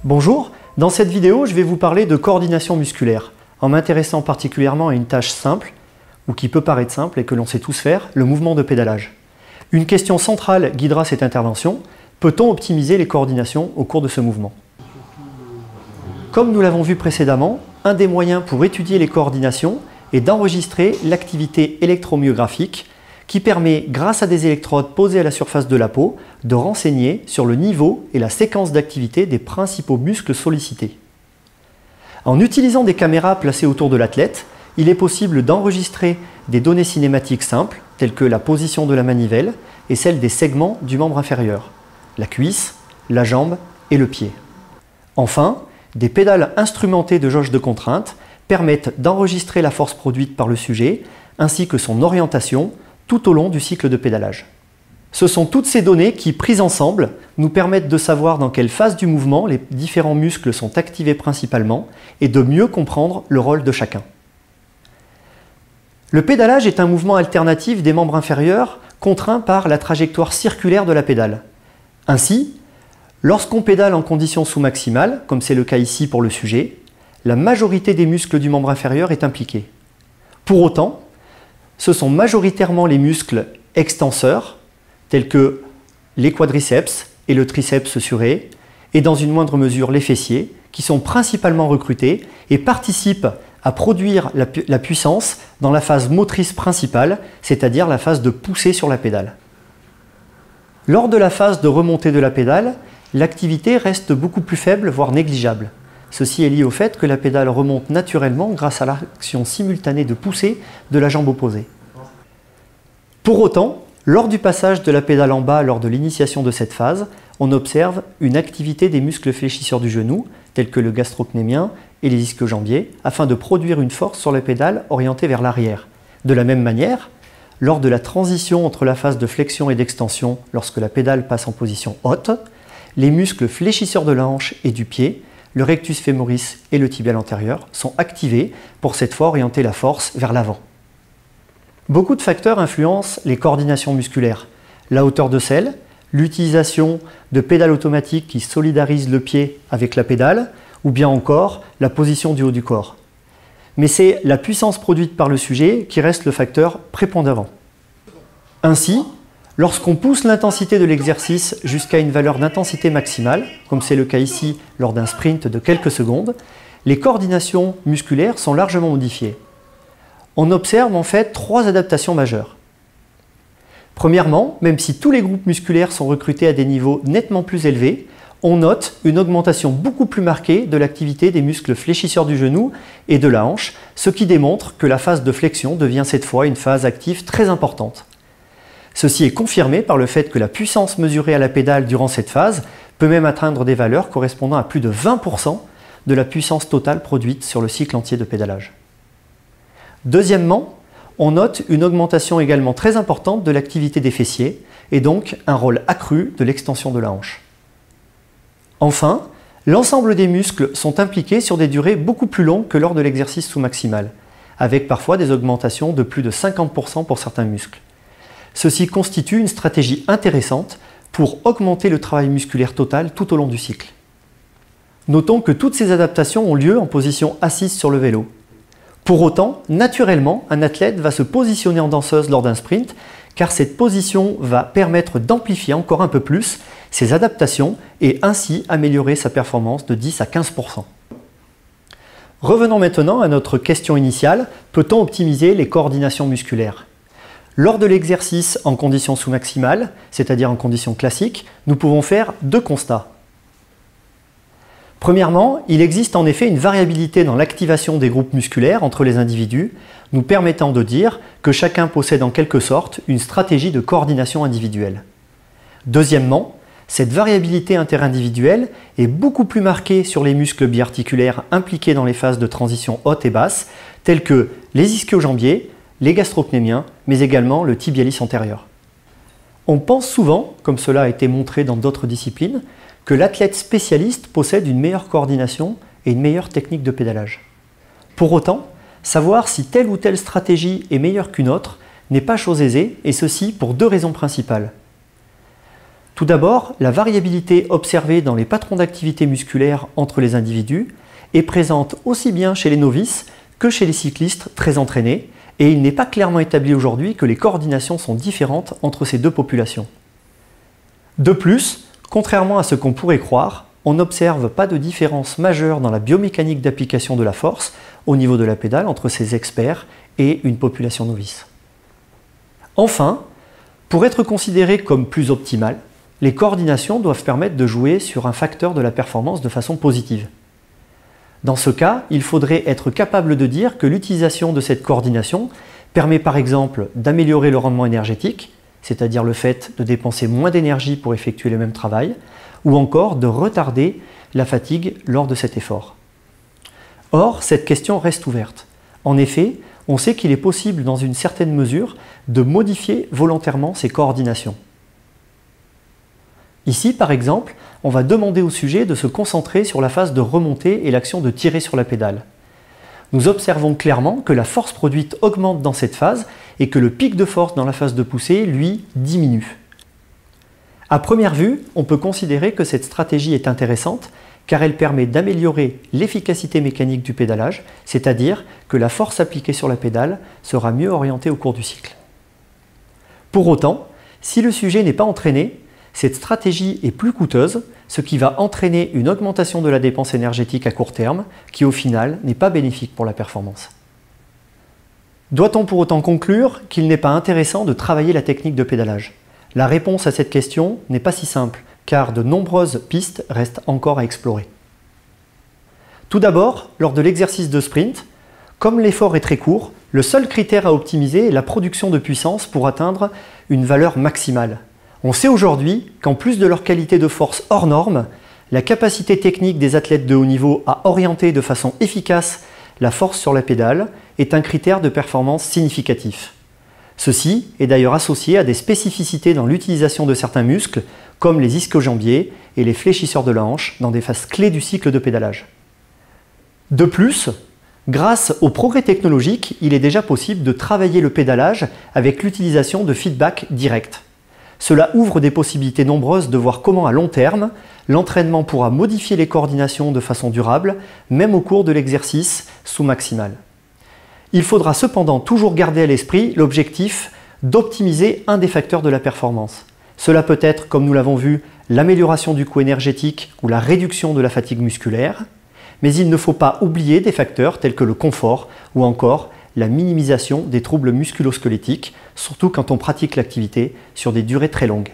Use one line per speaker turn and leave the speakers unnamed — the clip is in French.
Bonjour, dans cette vidéo, je vais vous parler de coordination musculaire, en m'intéressant particulièrement à une tâche simple, ou qui peut paraître simple et que l'on sait tous faire, le mouvement de pédalage. Une question centrale guidera cette intervention: peut-on optimiser les coordinations au cours de ce mouvement? Comme nous l'avons vu précédemment, un des moyens pour étudier les coordinations est d'enregistrer l'activité électromyographique qui permet, grâce à des électrodes posées à la surface de la peau, de renseigner sur le niveau et la séquence d'activité des principaux muscles sollicités. En utilisant des caméras placées autour de l'athlète, il est possible d'enregistrer des données cinématiques simples, telles que la position de la manivelle et celle des segments du membre inférieur, la cuisse, la jambe et le pied. Enfin, des pédales instrumentées de jauge de contrainte permettent d'enregistrer la force produite par le sujet, ainsi que son orientation, tout au long du cycle de pédalage. Ce sont toutes ces données qui, prises ensemble, nous permettent de savoir dans quelle phase du mouvement les différents muscles sont activés principalement et de mieux comprendre le rôle de chacun. Le pédalage est un mouvement alternatif des membres inférieurs contraint par la trajectoire circulaire de la pédale. Ainsi, lorsqu'on pédale en conditions sous-maximales, comme c'est le cas ici pour le sujet, la majorité des muscles du membre inférieur est impliquée. Pour autant, ce sont majoritairement les muscles extenseurs, tels que les quadriceps et le triceps surré, et dans une moindre mesure les fessiers, qui sont principalement recrutés et participent à produire la puissance dans la phase motrice principale, c'est-à-dire la phase de poussée sur la pédale. Lors de la phase de remontée de la pédale, l'activité reste beaucoup plus faible, voire négligeable. Ceci est lié au fait que la pédale remonte naturellement grâce à l'action simultanée de poussée de la jambe opposée. Pour autant, lors du passage de la pédale en bas lors de l'initiation de cette phase, on observe une activité des muscles fléchisseurs du genou, tels que le gastrocnémien et les ischio-jambiers, afin de produire une force sur la pédale orientée vers l'arrière. De la même manière, lors de la transition entre la phase de flexion et d'extension, lorsque la pédale passe en position haute, les muscles fléchisseurs de la hanche et du pied, le rectus femoris et le tibial antérieur, sont activés pour cette fois orienter la force vers l'avant. Beaucoup de facteurs influencent les coordinations musculaires. La hauteur de selle, l'utilisation de pédales automatiques qui solidarisent le pied avec la pédale, ou bien encore la position du haut du corps. Mais c'est la puissance produite par le sujet qui reste le facteur prépondérant. Ainsi, lorsqu'on pousse l'intensité de l'exercice jusqu'à une valeur d'intensité maximale, comme c'est le cas ici lors d'un sprint de quelques secondes, les coordinations musculaires sont largement modifiées. On observe en fait trois adaptations majeures. Premièrement, même si tous les groupes musculaires sont recrutés à des niveaux nettement plus élevés, on note une augmentation beaucoup plus marquée de l'activité des muscles fléchisseurs du genou et de la hanche, ce qui démontre que la phase de flexion devient cette fois une phase active très importante. Ceci est confirmé par le fait que la puissance mesurée à la pédale durant cette phase peut même atteindre des valeurs correspondant à plus de 20% de la puissance totale produite sur le cycle entier de pédalage. Deuxièmement, on note une augmentation également très importante de l'activité des fessiers et donc un rôle accru de l'extension de la hanche. Enfin, l'ensemble des muscles sont impliqués sur des durées beaucoup plus longues que lors de l'exercice sous-maximal, avec parfois des augmentations de plus de 50% pour certains muscles. Ceci constitue une stratégie intéressante pour augmenter le travail musculaire total tout au long du cycle. Notons que toutes ces adaptations ont lieu en position assise sur le vélo. Pour autant, naturellement, un athlète va se positionner en danseuse lors d'un sprint, car cette position va permettre d'amplifier encore un peu plus ses adaptations et ainsi améliorer sa performance de 10 à 15%. Revenons maintenant à notre question initiale: peut-on optimiser les coordinations musculaires? Lors de l'exercice en conditions sous-maximales, c'est-à-dire en conditions classiques, nous pouvons faire deux constats. Premièrement, il existe en effet une variabilité dans l'activation des groupes musculaires entre les individus, nous permettant de dire que chacun possède en quelque sorte une stratégie de coordination individuelle. Deuxièmement, cette variabilité interindividuelle est beaucoup plus marquée sur les muscles biarticulaires impliqués dans les phases de transition haute et basse, tels que les ischio-jambiers, les gastrocnémiens, mais également le tibialis antérieur. On pense souvent, comme cela a été montré dans d'autres disciplines, que l'athlète spécialiste possède une meilleure coordination et une meilleure technique de pédalage. Pour autant, savoir si telle ou telle stratégie est meilleure qu'une autre n'est pas chose aisée, et ceci pour deux raisons principales. Tout Tout d'abord, la variabilité observée dans les patrons d'activité musculaire entre les individus est présente aussi bien chez les novices que chez les cyclistes très entraînés, et il n'est pas clairement établi aujourd'hui que les coordinations sont différentes entre ces deux populations. De plus, contrairement à ce qu'on pourrait croire, on n'observe pas de différence majeure dans la biomécanique d'application de la force au niveau de la pédale entre ces experts et une population novice. Enfin, pour être considérées comme plus optimales, les coordinations doivent permettre de jouer sur un facteur de la performance de façon positive. Dans ce cas, il faudrait être capable de dire que l'utilisation de cette coordination permet par exemple d'améliorer le rendement énergétique, c'est-à-dire le fait de dépenser moins d'énergie pour effectuer le même travail, ou encore de retarder la fatigue lors de cet effort. Or, cette question reste ouverte. En effet, on sait qu'il est possible dans une certaine mesure de modifier volontairement ces coordinations. Ici, par exemple, on va demander au sujet de se concentrer sur la phase de remontée et l'action de tirer sur la pédale. Nous observons clairement que la force produite augmente dans cette phase et que le pic de force dans la phase de poussée, lui, diminue. À première vue, on peut considérer que cette stratégie est intéressante car elle permet d'améliorer l'efficacité mécanique du pédalage, c'est-à-dire que la force appliquée sur la pédale sera mieux orientée au cours du cycle. Pour autant, si le sujet n'est pas entraîné, cette stratégie est plus coûteuse, ce qui va entraîner une augmentation de la dépense énergétique à court terme, qui au final n'est pas bénéfique pour la performance. Doit-on pour autant conclure qu'il n'est pas intéressant de travailler la technique de pédalage? La réponse à cette question n'est pas si simple, car de nombreuses pistes restent encore à explorer. Tout d'abord, lors de l'exercice de sprint, comme l'effort est très court, le seul critère à optimiser est la production de puissance pour atteindre une valeur maximale. On sait aujourd'hui qu'en plus de leur qualité de force hors norme, la capacité technique des athlètes de haut niveau à orienter de façon efficace la force sur la pédale est un critère de performance significatif. Ceci est d'ailleurs associé à des spécificités dans l'utilisation de certains muscles, comme les ischio-jambiers et les fléchisseurs de la hanche dans des phases clés du cycle de pédalage. De plus, grâce au progrès technologique, il est déjà possible de travailler le pédalage avec l'utilisation de feedback direct. Cela ouvre des possibilités nombreuses de voir comment à long terme, l'entraînement pourra modifier les coordinations de façon durable, même au cours de l'exercice sous-maximal. Il faudra cependant toujours garder à l'esprit l'objectif d'optimiser un des facteurs de la performance. Cela peut être, comme nous l'avons vu, l'amélioration du coût énergétique ou la réduction de la fatigue musculaire, mais il ne faut pas oublier des facteurs tels que le confort ou encore la minimisation des troubles musculo-squelettiques, surtout quand on pratique l'activité sur des durées très longues.